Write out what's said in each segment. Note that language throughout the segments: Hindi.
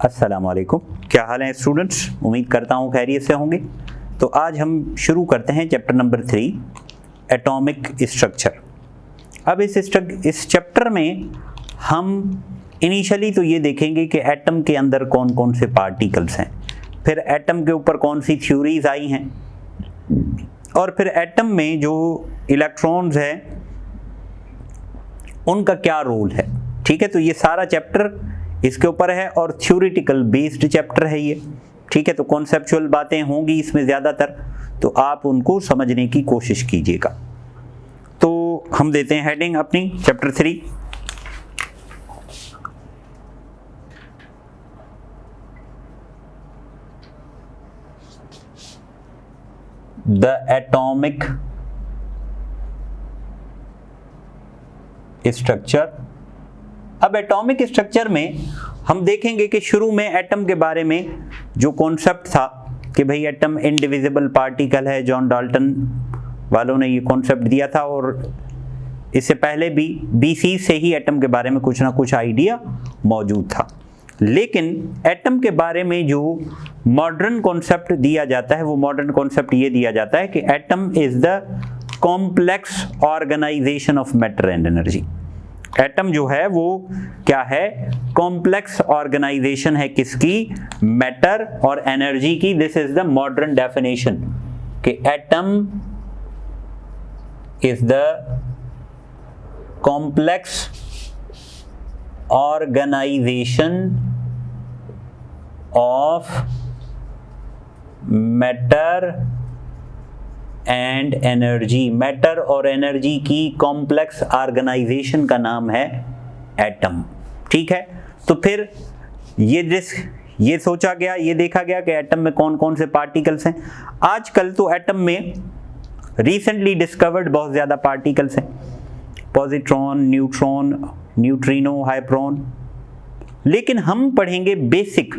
अस्सलामुअलैकुम, क्या हाल है स्टूडेंट्स। उम्मीद करता हूँ खैरियत से होंगे। तो आज हम शुरू करते हैं चैप्टर नंबर 3 एटॉमिक स्ट्रक्चर। अब इस चैप्टर में हम इनिशियली तो ये देखेंगे कि एटम के अंदर कौन कौन से पार्टिकल्स हैं, फिर एटम के ऊपर कौन सी थ्योरीज आई हैं, और फिर एटम में जो इलेक्ट्रॉन्स हैं उनका क्या रोल है। ठीक है, तो ये सारा चैप्टर इसके ऊपर है और थ्योरेटिकल बेस्ड चैप्टर है ये। ठीक है, तो कॉन्सेप्चुअल बातें होंगी इसमें ज़्यादातर, तो आप उनको समझने की कोशिश कीजिएगा। तो हम देते हैं हेडिंग अपनी चैप्टर 3। The atomic structure. अब एटॉमिक स्ट्रक्चर में हम देखेंगे कि शुरू में एटम के बारे में जो कॉन्सेप्ट था कि भाई एटम इनडिविजिबल पार्टिकल है, जॉन डाल्टन वालों ने ये कॉन्सेप्ट दिया था, और इससे पहले भी बीसी से ही एटम के बारे में कुछ ना कुछ आइडिया मौजूद था। लेकिन एटम के बारे में जो मॉडर्न कॉन्सेप्ट दिया जाता है वो मॉडर्न कॉन्सेप्ट ये दिया जाता है कि atom is the complex organisation of matter and energy. Atom जो है वो क्या है, कॉम्प्लेक्स ऑर्गेनाइजेशन है किसकी, मैटर और एनर्जी की। This is the modern definition कि atom is the complex organisation of matter and energy. Matter और एनर्जी की कॉम्प्लेक्स ऑर्गेनाइजेशन का नाम है एटम। ठीक है, तो फिर ये सोचा गया, ये देखा गया कि एटम में कौन कौन से पार्टिकल्स हैं। आजकल तो एटम में रिसेंटली डिस्कवर्ड बहुत ज़्यादा पार्टिकल्स हैं, पॉजिट्रॉन, न्यूट्रॉन, न्यूट्रिनो, हाइप्रोन। लेकिन हम पढ़ेंगे बेसिक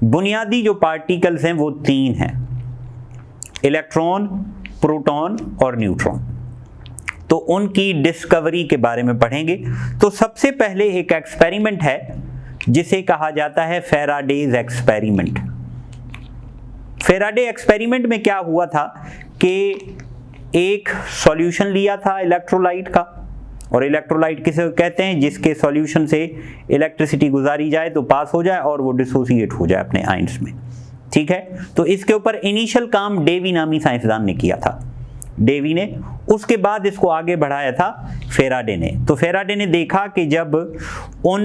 बुनियादी जो पार्टिकल्स हैं वो 3 हैं, इलेक्ट्रॉन, प्रोटॉन और न्यूट्रॉन। तो उनकी डिस्कवरी के बारे में पढ़ेंगे। तो सबसे पहले एक एक्सपेरिमेंट है जिसे कहा जाता है फैराडेज एक्सपेरिमेंट। फैराडे एक्सपेरिमेंट में क्या हुआ था कि एक सॉल्यूशन लिया था इलेक्ट्रोलाइट का, और इलेक्ट्रोलाइट किसे कहते हैं, जिसके सॉल्यूशन से इलेक्ट्रिसिटी गुजारी जाए तो पास हो जाए और वो डिसोसिएट हो जाए अपने आयंस में। ठीक है, तो इसके ऊपर इनिशियल काम डेवी नामी साइंसदान ने किया था, डेवी ने। उसके बाद इसको आगे बढ़ाया था फैराडे ने। तो फैराडे ने देखा कि जब उन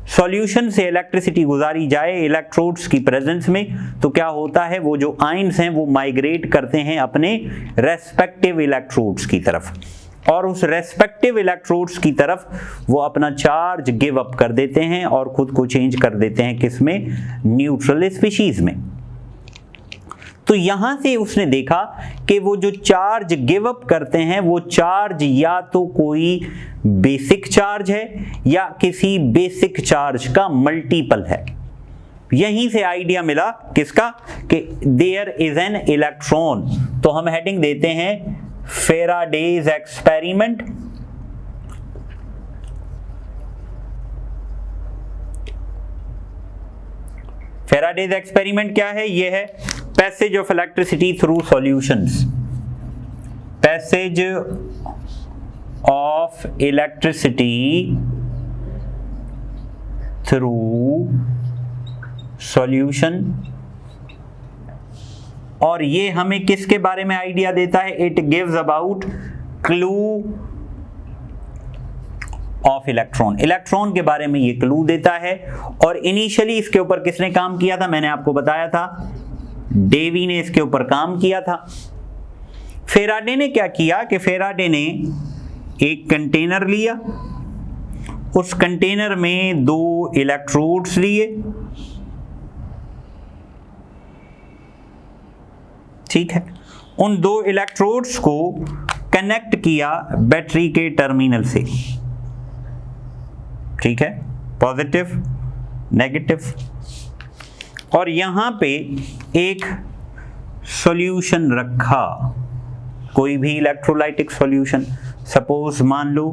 सॉल्यूशन से इलेक्ट्रिसिटी गुजारी जाए इलेक्ट्रोड्स की प्रेजेंस में, तो क्या होता है, वो जो आयंस हैं वो माइग्रेट करते हैं अपने रेस्पेक्टिव इलेक्ट्रोड्स की तरफ, और उस रेस्पेक्टिव इलेक्ट्रोड्स की तरफ वो अपना चार्ज गिव अप कर देते हैं और खुद को चेंज कर देते हैं किसमें, न्यूट्रल स्पीशीज में। तो यहां से उसने देखा कि वो जो चार्ज गिव अप करते हैं वो चार्ज या तो कोई बेसिक चार्ज है या किसी बेसिक चार्ज का मल्टीपल है। यहीं से आइडिया मिला किसका, कि देयर इज एन इलेक्ट्रॉन। तो हम हेडिंग देते हैं फैराडेज एक्सपेरिमेंट। फैराडेज एक्सपेरिमेंट क्या है, ये है passage of electricity through solutions. Passage of electricity through solution. और ये हमें किसके बारे में आइडिया देता है, it gives about clue of electron. Electron के बारे में ये क्लू देता है। और इनिशियली इसके ऊपर किसने काम किया था, मैंने आपको बताया था, डेवी ने इसके ऊपर काम किया था। फैराडे ने क्या किया कि फैराडे ने एक कंटेनर लिया, उस कंटेनर में 2 इलेक्ट्रोड्स लिए। ठीक है, उन 2 इलेक्ट्रोड्स को कनेक्ट किया बैटरी के टर्मिनल से। ठीक है, पॉजिटिव, नेगेटिव। और यहां पे एक सॉल्यूशन रखा, कोई भी इलेक्ट्रोलाइटिक सॉल्यूशन, सपोज मान लो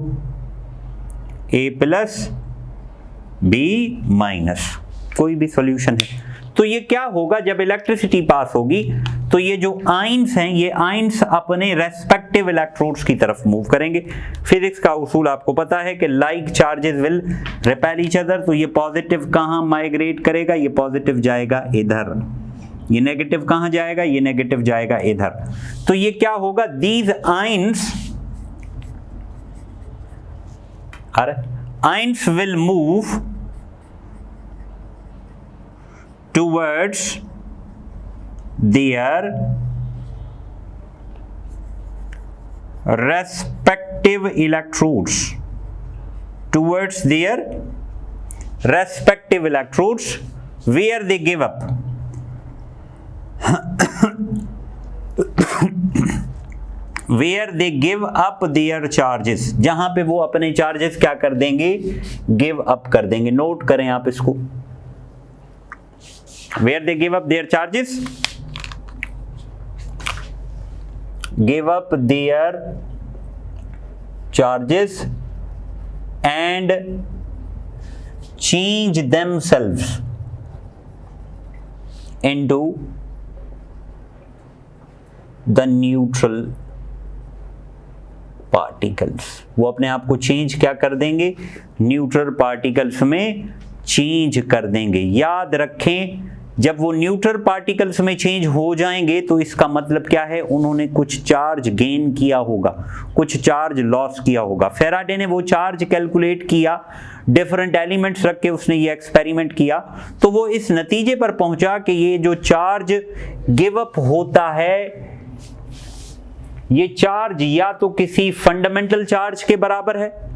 A+ बी माइनस, कोई भी सॉल्यूशन है। तो ये क्या होगा, जब इलेक्ट्रिसिटी पास होगी तो ये जो आयंस हैं, ये आयंस अपने रेस्पेक्टिव इलेक्ट्रोड्स की तरफ मूव करेंगे। फिजिक्स का उसूल आपको पता है कि like charges will repel each other. तो ये पॉजिटिव कहाँ माइग्रेट करेगा, ये पॉजिटिव जाएगा इधर, ये नेगेटिव कहाँ जाएगा, ये नेगेटिव जाएगा इधर। तो ये क्या होगा, these ions will move towards their respective electrodes, towards their respective electrodes where they give up where they give up their charges, जहां पे वो अपने चार्जेस क्या कर देंगे, गिव अप कर देंगे। नोट करें आप इसको, where they give up their charges, give up their charges and change themselves into the neutral particles। वो अपने आप को चेंज क्या कर देंगे, न्यूट्रल पार्टिकल्स में चेंज कर देंगे। याद रखें, जब वो न्यूट्रल पार्टिकल्स में चेंज हो जाएंगे तो इसका मतलब क्या है, उन्होंने कुछ चार्ज गेन किया होगा, कुछ चार्ज लॉस किया होगा। फेराडे ने वो चार्ज कैलकुलेट किया, डिफरेंट एलिमेंट्स रख के उसने ये एक्सपेरिमेंट किया, तो वो इस नतीजे पर पहुंचा कि ये जो चार्ज गिव अप होता है, ये चार्ज या तो किसी फंडामेंटल चार्ज के बराबर है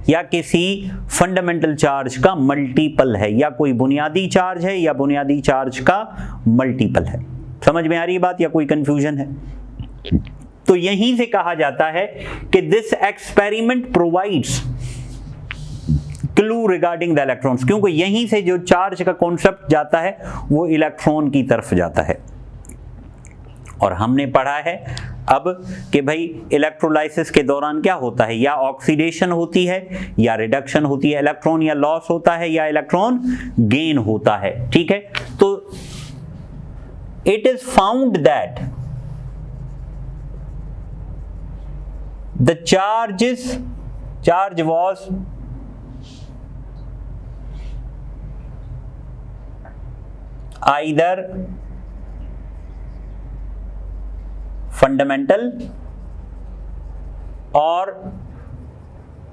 या किसी फंडामेंटल चार्ज का मल्टीपल है, या कोई बुनियादी चार्ज है या बुनियादी चार्ज का मल्टीपल है। समझ में आ रही है बात या कोई कंफ्यूजन है? तो यहीं से कहा जाता है कि this experiment provides clue regarding the electrons, क्योंकि यहीं से जो चार्ज का कॉन्सेप्ट जाता है वो इलेक्ट्रॉन की तरफ जाता है। और हमने पढ़ा है अब कि भाई इलेक्ट्रोलाइसिस के दौरान क्या होता है, या ऑक्सीडेशन होती है या रिडक्शन होती है, इलेक्ट्रॉन या लॉस होता है या इलेक्ट्रॉन गेन होता है। ठीक है, तो it is found that the charge was either fundamental or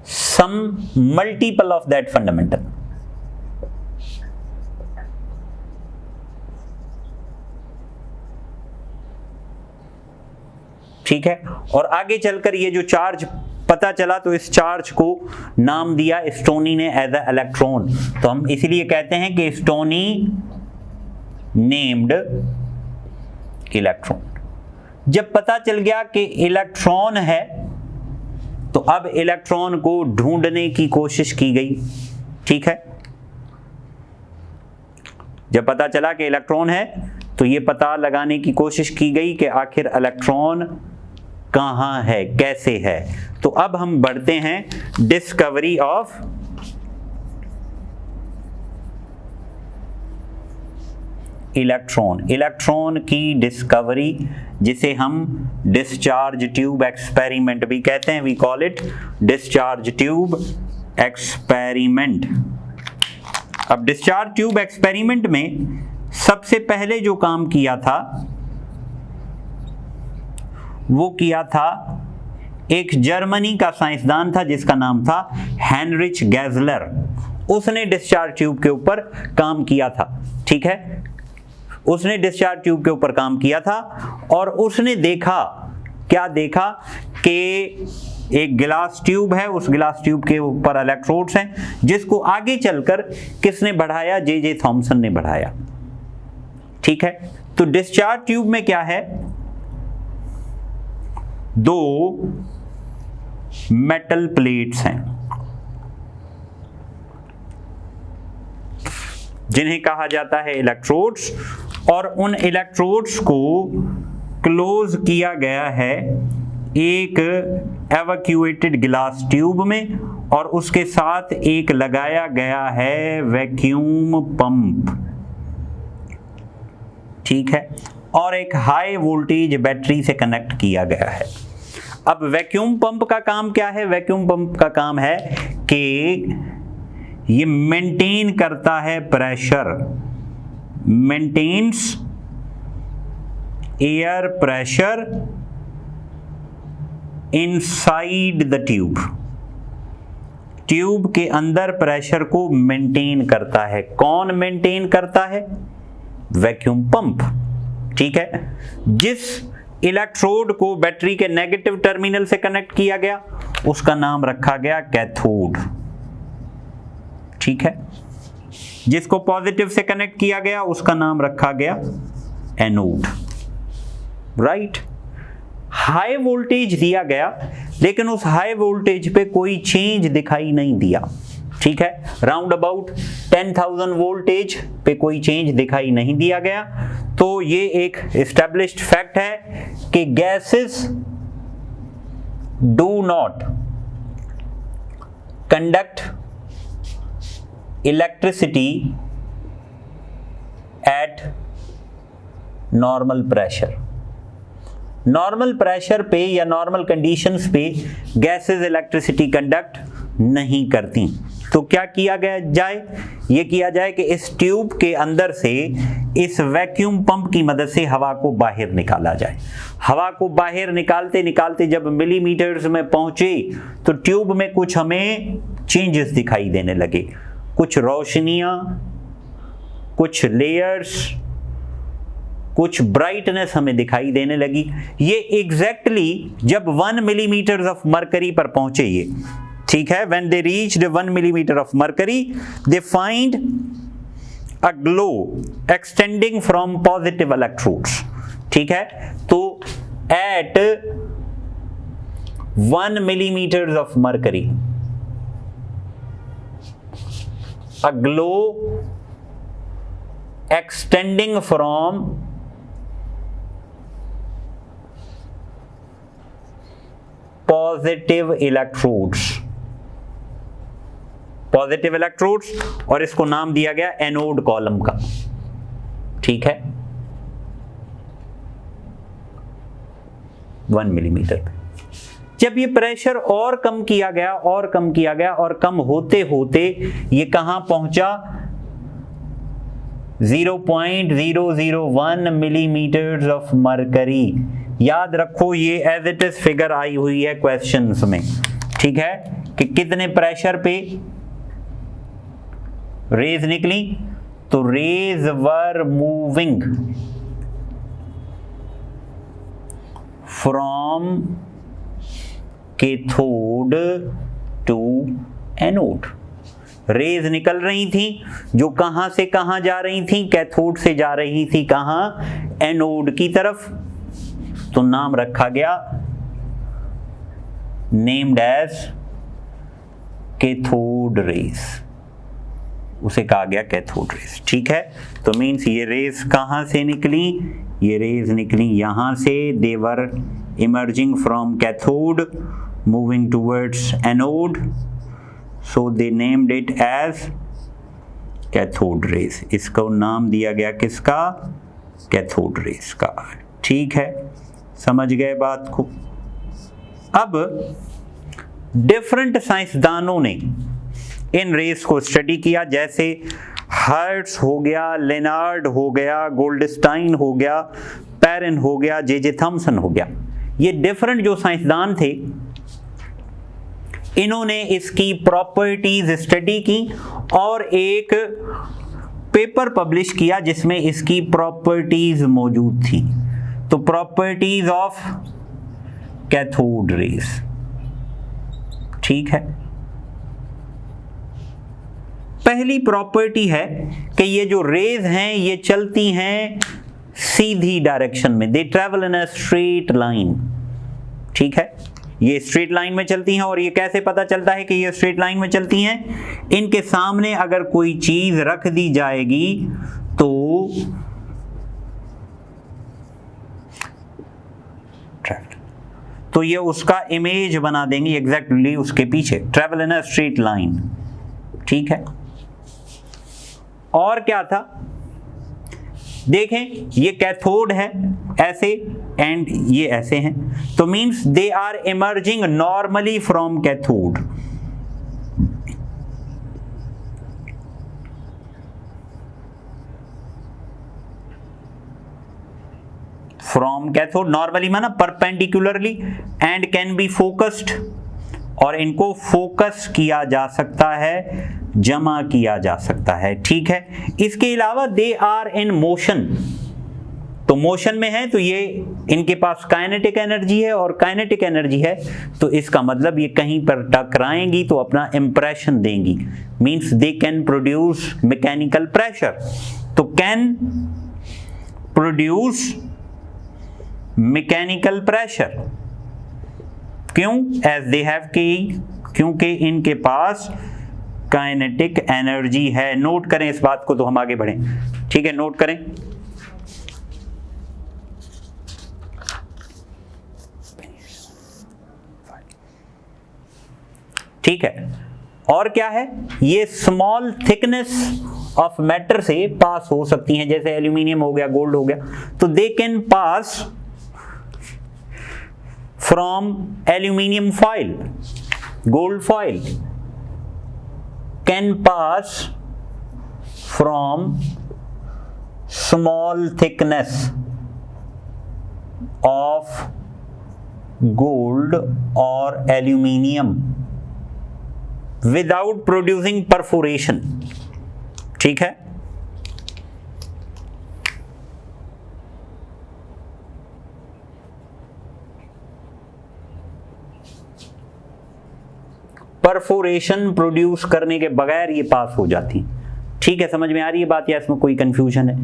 some multiple of that fundamental। ठीक है, और आगे चलकर ये जो चार्ज पता चला तो इस चार्ज को नाम दिया स्टोनी ने एज अ इलेक्ट्रॉन। तो हम इसीलिए कहते हैं कि स्टोनी नेम्ड इलेक्ट्रॉन। जब पता चल गया कि इलेक्ट्रॉन है तो अब इलेक्ट्रॉन को ढूंढने की कोशिश की गई। ठीक है, जब पता चला कि इलेक्ट्रॉन है तो ये पता लगाने की कोशिश की गई कि आखिर इलेक्ट्रॉन कहां है, कैसे है। तो अब हम बढ़ते हैं डिस्कवरी ऑफ इलेक्ट्रॉन। इलेक्ट्रॉन की डिस्कवरी, जिसे हम डिस्चार्ज ट्यूब एक्सपेरिमेंट भी कहते हैं, we call it discharge tube experiment. अब डिस्चार्ज ट्यूब एक्सपेरिमेंट में सबसे पहले जो काम किया था वो किया था एक जर्मनी का साइंसदान था जिसका नाम था हेनरिच गैजलर। उसने डिस्चार्ज ट्यूब के ऊपर काम किया था। ठीक है, उसने डिस्चार्ज ट्यूब के ऊपर काम किया था और उसने देखा, क्या देखा कि एक गिलास ट्यूब है, उस गिलास ट्यूब के ऊपर इलेक्ट्रोड्स हैं, जिसको आगे चलकर किसने बढ़ाया, जे थॉमसन ने बढ़ाया। ठीक है, तो डिस्चार्ज ट्यूब में क्या है, दो मेटल प्लेट्स हैं जिन्हें कहा जाता है इलेक्ट्रोड्स, और उन इलेक्ट्रोड्स को क्लोज किया गया है एक एवैक्यूएटेड ग्लास ट्यूब में और उसके साथ एक लगाया गया है वैक्यूम पंप, ठीक है, और एक हाई वोल्टेज बैटरी से कनेक्ट किया गया है। अब वैक्यूम पंप का काम क्या है? वैक्यूम पंप का काम है कि ये मेंटेन करता है pressure, maintains air pressure inside the tube, tube के अंदर प्रेशर को मेंटेन करता है। कौन मेंटेन करता है? वैक्यूम पंप, ठीक है। जिस इलेक्ट्रोड को बैटरी के नेगेटिव टर्मिनल से कनेक्ट किया गया उसका नाम रखा गया कैथोड, ठीक है। जिसको पॉजिटिव से कनेक्ट किया गया उसका नाम रखा गया एनोड, राइट। हाई वोल्टेज दिया गया लेकिन उस हाई वोल्टेज पे कोई चेंज दिखाई नहीं दिया, ठीक है। राउंड अबाउट 10,000 वोल्टेज पे कोई चेंज दिखाई नहीं दिया गया। तो ये एक एस्टैब्लिश्ड फैक्ट है कि gases do not conduct electricity at normal pressure. Normal pressure पे या नॉर्मल कंडीशंस पे गैसेस इलेक्ट्रिसिटी कंडक्ट नहीं करती। तो क्या किया गया जाए? ये किया जाए कि इस ट्यूब के अंदर से इस वैक्यूम पंप की मदद से हवा को बाहर निकाला जाए। हवा को बाहर निकालते निकालते जब मिलीमीटर्स में पहुंचे तो ट्यूब में कुछ हमें चेंजेस दिखाई देने लगे, कुछ रोशनियां, कुछ लेयर्स, कुछ ब्राइटनेस हमें दिखाई देने लगी। ये एग्जैक्टली जब 1 मिलीमीटर ऑफ मरकरी पर पहुंचे ये, ठीक है, when they reached 1 millimeter of mercury they find a glow extending from positive electrodes, ठीक है। तो at 1 millimeter of mercury a glow extending from positive electrodes, positive electrodes, और इसको नाम दिया गया एनोड कॉलम का, ठीक है, 1 मिलीमीटर पे। जब ये प्रेशर और कम किया गया और कम किया गया और कम होते होते ये कहां पहुंचा? 0.001 मिलीमीटर ऑफ मरकरी। याद रखो ये एज इट इज फिगर आई हुई है क्वेश्चंस में, ठीक है, कि कितने प्रेशर पे रेज निकली। तो rays were moving from cathode to anode. Rays निकल रही थी जो कहां से कहां जा रही थी? कैथोड से जा रही थी कहां? एनोड की तरफ। तो नाम रखा गया, नेम्ड एज कैथोड रेज, उसे कहा गया कैथोड रेज, ठीक है। तो मीन्स ये रेज कहां से निकली? ये रेज निकली यहां से। They were emerging from cathode moving towards anode, so they named it as cathode rays. इसको नाम दिया गया किसका? कैथोड रेज का, ठीक है। समझ गए बात को? अब डिफरेंट साइंसदानों ने इन रेस को स्टडी किया, जैसे हर्ट्ज हो गया, लेनार्ड हो गया, गोल्डस्टाइन हो गया, पेरिन हो गया, जे थॉमसन हो गया। ये डिफरेंट जो साइंसदान थे इन्होंने इसकी प्रॉपर्टीज स्टडी की और एक पेपर पब्लिश किया जिसमें इसकी प्रॉपर्टीज मौजूद थी। तो प्रॉपर्टीज ऑफ कैथोड रेज, ठीक है। पहली प्रॉपर्टी है कि ये जो रेज हैं ये चलती हैं सीधी डायरेक्शन में, they travel in a straight line, ठीक है। ये स्ट्रेट लाइन में चलती हैं। और ये कैसे पता चलता है कि ये स्ट्रेट लाइन में चलती हैं? इनके सामने अगर कोई चीज रख दी जाएगी तो ये उसका इमेज बना देंगे एग्जैक्टली उसके पीछे, travel in a straight line. ठीक है, और क्या था, देखें ये कैथोड है ऐसे एंड ये ऐसे हैं, तो means they are emerging normally from cathode. From cathode normally माना perpendicularly and can be focused, और इनको फोकस किया जा सकता है, जमा किया जा सकता है। ठीक है, इसके अलावा दे आर इन मोशन, तो मोशन में है तो ये इनके पास काइनेटिक एनर्जी है, और काइनेटिक एनर्जी है तो इसका मतलब ये कहीं पर टकराएंगी तो अपना इंप्रेशन देंगी, means they can produce mechanical pressure. तो कैन प्रोड्यूस मैकेनिकल प्रेशर, क्यों? एज दे हैव की, क्योंकि इनके पास काइनेटिक एनर्जी है। नोट करें इस बात को, तो हम आगे बढ़ें। ठीक है, नोट करें। ठीक है, और क्या है, ये स्मॉल थिकनेस ऑफ मैटर से पास हो सकती हैं, जैसे एल्यूमिनियम हो गया, गोल्ड हो गया, तो they can pass from aluminium foil, gold foil can pass from small thickness of gold or aluminium without producing perforation। ठीक है, परफोरेशन प्रोड्यूस करने के बगैर ये पास हो जाती। ठीक है, समझ में आ रही है बात या इसमें कोई कंफ्यूजन है?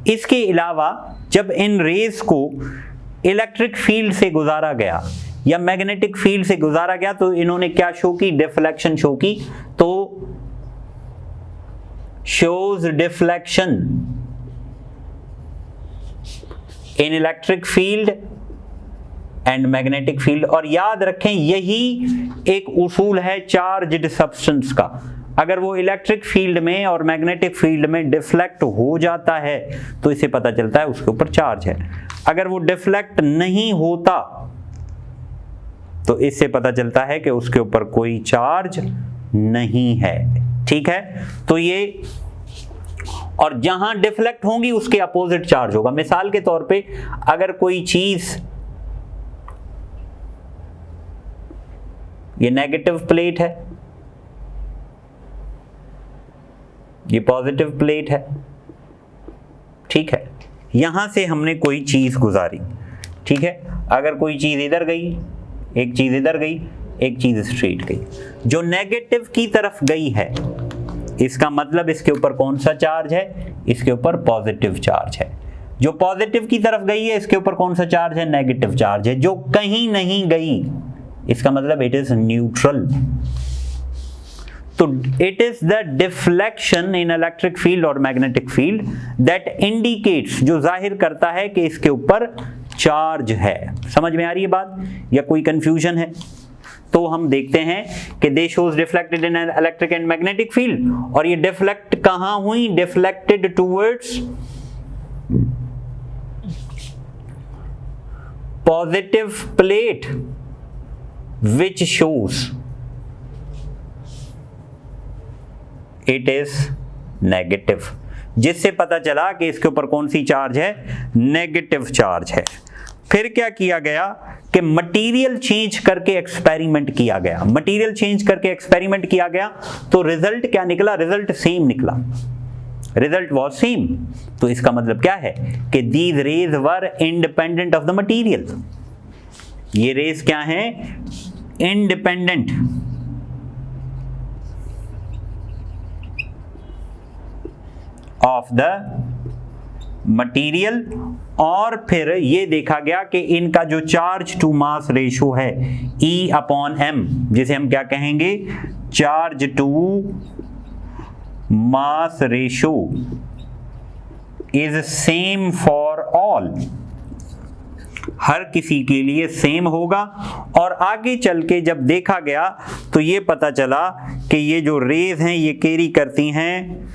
इसके अलावा जब इन रेज को इलेक्ट्रिक फील्ड से गुजारा गया या मैग्नेटिक फील्ड से गुजारा गया तो इन्होंने क्या शो की? डिफ्लेक्शन शो की। तो shows deflection in electric field and magnetic field. और याद रखें यही एक उसूल है चार्ज्ड सब्सटेंस का, अगर वो इलेक्ट्रिक फील्ड में और मैग्नेटिक फील्ड में डिफ्लेक्ट हो जाता है तो इसे पता चलता है उसके ऊपर चार्ज है, अगर वो डिफ्लेक्ट नहीं होता तो इससे पता चलता है कि उसके ऊपर कोई चार्ज नहीं है। ठीक है, तो ये, और जहां डिफ्लेक्ट होंगी उसके अपोजिट चार्ज होगा। मिसाल के तौर पे अगर कोई चीज, ये नेगेटिव प्लेट है, ये पॉजिटिव प्लेट है। ठीक है, यहां से हमने कोई चीज गुजारी। ठीक है, अगर कोई चीज इधर गई, एक चीज इधर गई, एक चीज स्ट्रेट गई, जो नेगेटिव की तरफ गई है इसका मतलब इसके ऊपर कौन सा चार्ज है? इसके ऊपर पॉजिटिव चार्ज है। जो पॉजिटिव की तरफ गई है इसके ऊपर कौन सा चार्ज है? नेगेटिव चार्ज है। जो कहीं नहीं गई इसका मतलब इट इज न्यूट्रल। तो it is the deflection in electric field और मैग्नेटिक फील्ड दैट इंडिकेट्स, जो जाहिर करता है कि इसके ऊपर चार्ज है। समझ में आ रही है बात या कोई कंफ्यूजन है? तो हम देखते हैं कि दे shows deflected in electric and magnetic field, और ये डिफ्लेक्ट कहां हुई? Deflected towards positive plate which shows it is negative, जिससे पता चला कि इसके ऊपर कौन सी चार्ज है? नेगेटिव चार्ज है। फिर क्या किया गया कि मटेरियल चेंज करके एक्सपेरिमेंट किया गया। मटेरियल चेंज करके एक्सपेरिमेंट किया गया तो रिजल्ट क्या निकला? रिजल्ट सेम निकला, रिजल्ट वॉज सेम। तो इसका मतलब क्या है कि these raise were independent of the material. ये रेज क्या है? Independent of the material. और फिर ये देखा गया कि इनका जो चार्ज टू मास रेशो है E/m, जिसे हम क्या कहेंगे? Charge to mass ratio is same for all. हर किसी के लिए सेम होगा। और आगे चल के जब देखा गया तो ये पता चला कि ये जो रेज हैं ये कैरी करती हैं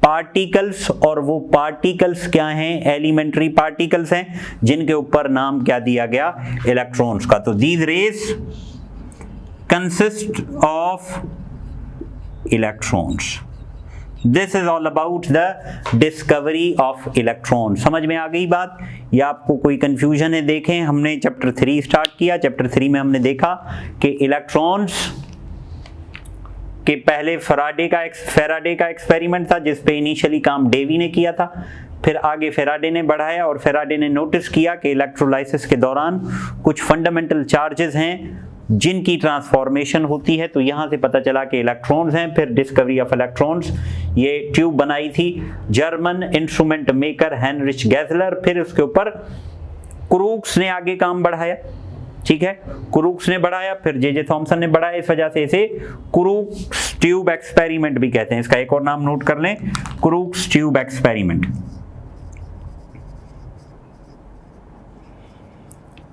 पार्टिकल्स, और वो पार्टिकल्स क्या हैं? एलिमेंट्री पार्टिकल्स हैं, जिनके ऊपर नाम क्या दिया गया? इलेक्ट्रॉन्स का। तो these raise consist of electrons. This is all about the discovery of electron. समझ में आ गई बात? या आपको कोई कंफ्यूजन है? देखें, हमने चैप्टर 3 स्टार्ट किया। चैप्टर 3 में हमने देखा कि इलेक्ट्रॉन्स के पहले फैराडे का एक्सपेरिमेंट था, जिस पे इनिशियली काम डेवी ने किया था। फिर आगे फैराडे ने बढ़ाया और फैराडे ने नोटिस किया कि इलेक्ट्रोलाइसिस के दौरान कुछ फंडामेंटल चार्जेस हैं जिनकी ट्रांसफॉर्मेशन होती है। तो यहाँ से पता चला कि इलेक्ट्रॉन्स हैं। फिर डिस्कवरी ऑफ इलेक्ट्रॉन्स, ये ट्यूब बनाई थी जर्मन इंस्ट्रूमेंट मेकर हेनरिच गेजलर। फिर उसके ऊपर क्रूक्स ने आगे काम बढ़ाया, ठीक है, क्रूक्स ने बढ़ाया, फिर जे थॉमसन ने बढ़ाया। इस वजह से इसे क्रूक्स ट्यूब एक्सपेरिमेंट भी कहते हैं। इसका एक और नाम नोट कर लें, crooks tube experiment.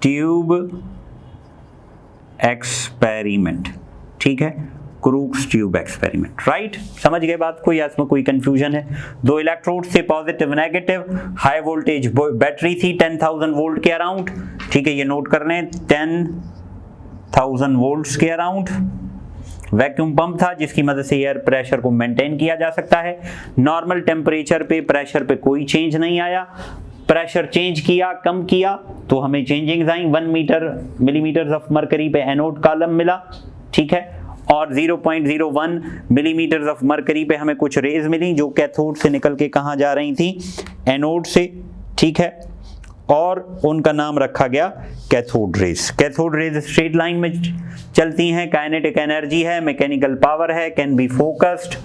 Tube experiment, ठीक है, क्रूक्स ट्यूब एक्सपेरिमेंट, राइट? समझ गए बात को, या इसमें कोई कंफ्यूजन है? दो इलेक्ट्रोड थे, positive negative, high voltage battery थी 10,000 वोल्ट के अराउंड, ठीक है, ये नोट कर लें, 10,000 वोल्ट्स के अराउंड। वैक्यूम पंप था जिसकी मदद से एयर प्रेशर को मेंटेन किया जा सकता है। नॉर्मल टेम्परेचर पे प्रेशर पे कोई चेंज नहीं आया। प्रेशर चेंज किया, कम किया तो हमें changings I. 1 millimetre of mercury पे एनोड कॉलम मिला, ठीक है, और 0.01 मिलीमीटर ऑफ मरकरी पे हमें कुछ रेज मिली जो कैथोड से निकल के कहाँ जा रही थी? एनोड से, ठीक है, और उनका नाम रखा गया cathode rays. Cathode rays straight line में चलती हैं, काइनेटिक एनर्जी है, मैकेनिकल पावर है, कैन बी फोकस्ड,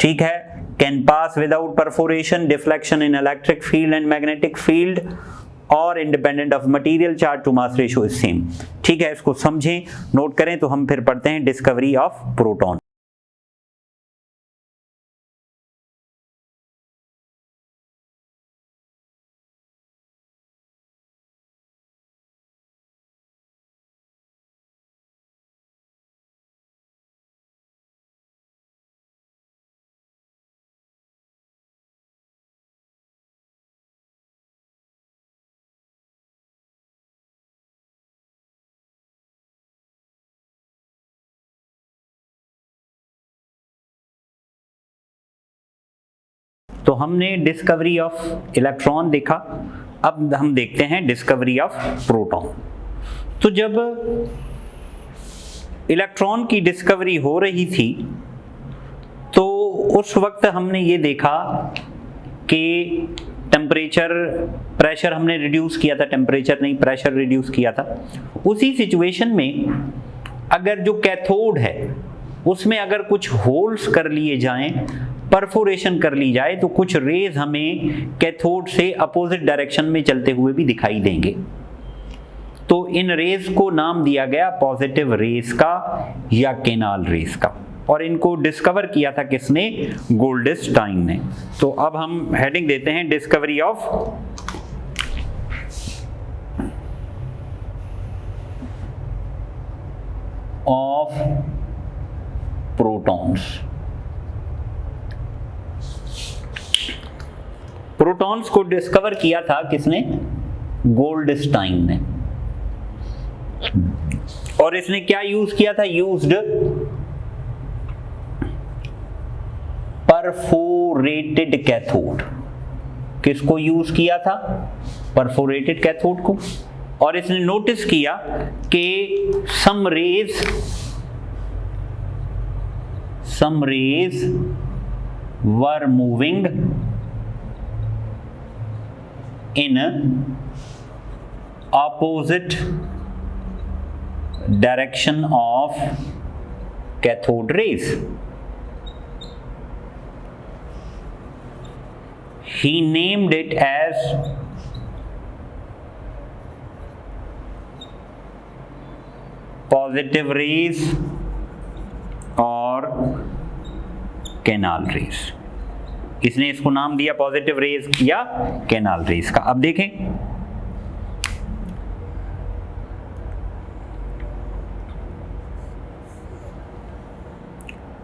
ठीक है, can pass without perforation, deflection in electric field and magnetic field, और independent of material charge to mass ratio is same। ठीक है, इसको समझें, नोट करें। तो हम फिर पढ़ते हैं डिस्कवरी ऑफ प्रोटॉन। तो हमने डिस्कवरी ऑफ इलेक्ट्रॉन देखा, अब हम देखते हैं डिस्कवरी ऑफ प्रोटॉन। तो जब इलेक्ट्रॉन की डिस्कवरी हो रही थी तो उस वक्त हमने ये देखा कि टेम्परेचर, प्रेशर हमने रिड्यूस किया था, टेम्परेचर नहीं प्रेशर रिड्यूस किया था। उसी सिचुएशन में अगर जो कैथोड है उसमें अगर कुछ होल्स कर लिए जाएं, परफोरेशन कर ली जाए, तो कुछ रेज हमें कैथोड से अपोजिट डायरेक्शन में चलते हुए भी दिखाई देंगे। तो इन रेज को नाम दिया गया पॉजिटिव रेज का या केनाल रेज का, और इनको डिस्कवर किया था किसने? गोल्डस्टाइन ने। तो अब हम हेडिंग देते हैं डिस्कवरी ऑफ प्रोटॉन्स। प्रोटॉन्स को डिस्कवर किया था किसने? गोल्डस्टाइन ने। और इसने क्या यूज किया था? Used perforated cathode. किसको यूज किया था? परफोरेटेड कैथोड को। और इसने नोटिस किया कि some rays were moving in opposite direction of cathode rays. He named it as positive rays और कैनाल रेज। इसने इसको नाम दिया पॉजिटिव रेज या कैनाल रेज का। अब देखें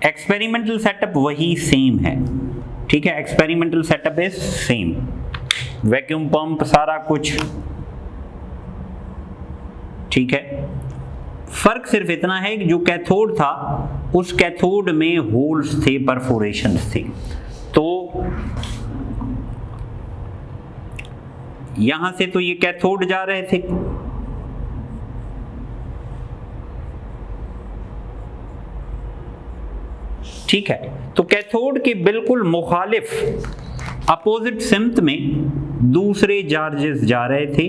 एक्सपेरिमेंटल सेटअप वही सेम है, ठीक है, experimental setup is same, vacuum pump सारा कुछ, ठीक है। फर्क सिर्फ इतना है कि जो कैथोड था उस कैथोड में होल्स थे, परफोरेशंस थे। तो यहां से तो ये कैथोड जा रहे थे, ठीक है। तो कैथोड के बिल्कुल मुखालिफ अपोजिट सिम्त में दूसरे चार्जेस जा रहे थे,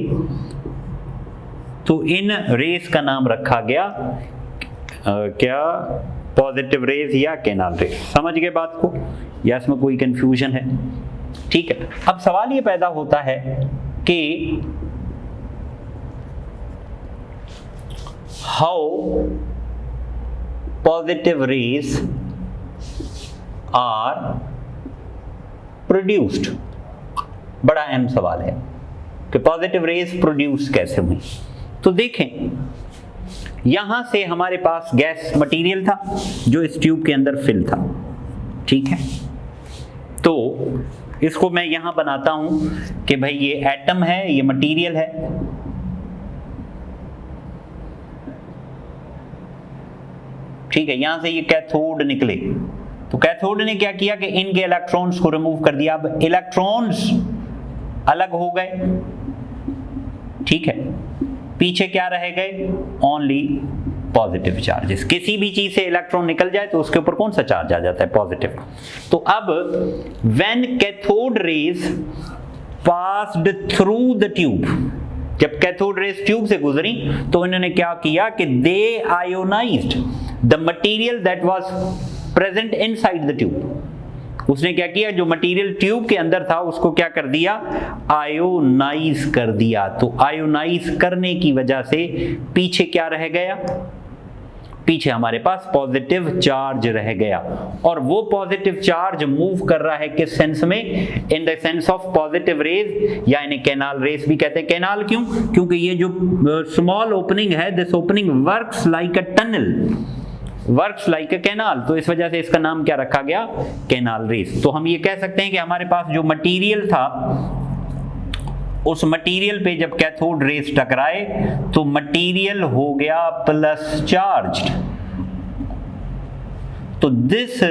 तो इन रेस का नाम रखा गया क्या, पॉजिटिव रेस या कैनाल रेस। समझ गए बात को, या इसमें कोई कंफ्यूजन है? ठीक है। अब सवाल ये पैदा होता है कि how positive rays are produced. बड़ा अहम सवाल है कि पॉजिटिव रेस प्रोड्यूस कैसे हुई। तो देखें, यहां से हमारे पास गैस मटेरियल था जो इस ट्यूब के अंदर फिल था, ठीक है। तो इसको मैं यहां बनाता हूं कि भाई ये एटम है, ये मटेरियल है, ठीक है। यहां से ये कैथोड निकले, तो कैथोड ने क्या किया कि इनके इलेक्ट्रॉन्स को रिमूव कर दिया। अब इलेक्ट्रॉन्स अलग हो गए, ठीक है। पीछे क्या रह गए? Only positive charges. किसी भी चीज से इलेक्ट्रॉन निकल जाए तो उसके ऊपर कौन सा चार्ज आ जाता है? पॉजिटिव। तो अब when cathode rays passed through the tube, जब कैथोड रेज ट्यूब से गुजरी तो इन्होंने क्या किया कि they ionised the material that was present inside the tube. उसने क्या किया, जो मटेरियल ट्यूब के अंदर था उसको क्या कर दिया? आयोनाइज कर दिया। तो आयोनाइज करने की वजह से पीछे क्या रह गया? पीछे हमारे पास पॉजिटिव चार्ज रह गया, और वो पॉजिटिव चार्ज मूव कर रहा है किस सेंस में? In the sense of positive raise, या इन्हें कैनाल रेस भी कहते हैं। कैनाल क्यों? क्योंकि ये जो स्मॉल ओपनिंग है, this opening works like a tunnel, works like a canal, तो इस वजह से इसका नाम क्या रखा गया? Canal rays. तो हम ये कह सकते हैं कि हमारे पास जो मटेरियल था, उस मटेरियल पे जब कैथोड रेस टकराए तो मटेरियल हो गया प्लस चार्ज्ड, तो this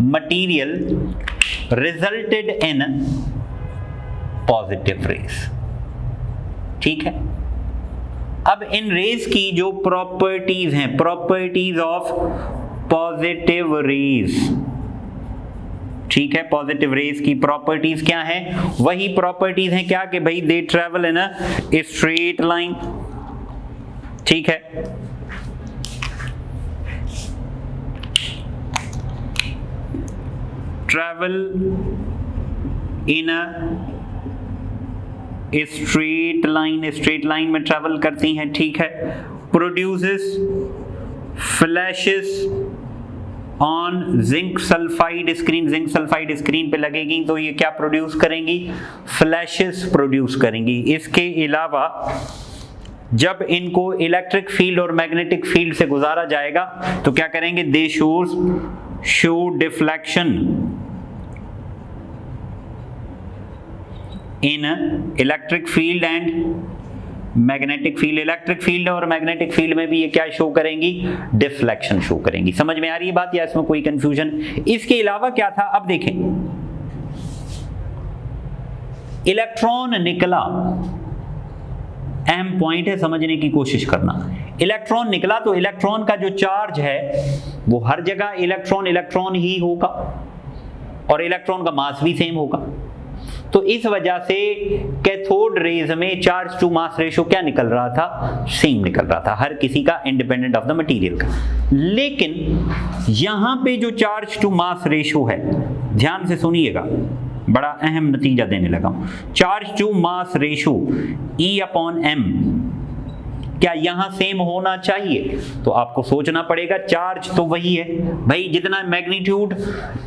material resulted in positive rays, ठीक है। अब इन रेज की जो प्रॉपर्टीज हैं, प्रॉपर्टीज ऑफ पॉजिटिव रेज, ठीक है। पॉजिटिव रेज की प्रॉपर्टीज क्या हैं? वही प्रॉपर्टीज हैं क्या कि भाई they travel in a straight line, ठीक है। Travel in a straight line, straight line में ट्रेवल करती हैं, ठीक है। Produces flashes on zinc sulphide screen, zinc sulphide screen पे लगेगी तो ये क्या प्रोड्यूस करेंगी? फ्लैशेस प्रोड्यूस करेंगी। इसके अलावा जब इनको इलेक्ट्रिक फील्ड और मैग्नेटिक फील्ड से गुजारा जाएगा तो क्या करेंगे? दे show deflection in electric field and magnetic field. Electric field और मैग्नेटिक फील्ड में भी ये क्या शो करेंगी? डिफ्लेक्शन शो करेंगी। समझ में आ रही है बात, या इसमें कोई कंफ्यूजन? इसके अलावा क्या था? अब देखें, इलेक्ट्रॉन निकला, अहम पॉइंट है, समझने की कोशिश करना। इलेक्ट्रॉन निकला तो इलेक्ट्रॉन का जो चार्ज है वो हर जगह इलेक्ट्रॉन इलेक्ट्रॉन ही होगा, और इलेक्ट्रॉन का मास भी सेम होगा। तो इस वजह से कैथोड रेज में चार्ज टू मास रेशो क्या निकल रहा था? सेम निकल रहा था, हर किसी का, इंडिपेंडेंट ऑफ द मटेरियल का। लेकिन यहां पे जो चार्ज टू मास रेशो है, ध्यान से सुनिएगा, बड़ा अहम नतीजा देने लगा हूं। Charge to mass ratio E/m क्या यहां सेम होना चाहिए? तो आपको सोचना पड़ेगा, चार्ज तो वही है भाई, जितना मैग्नीट्यूड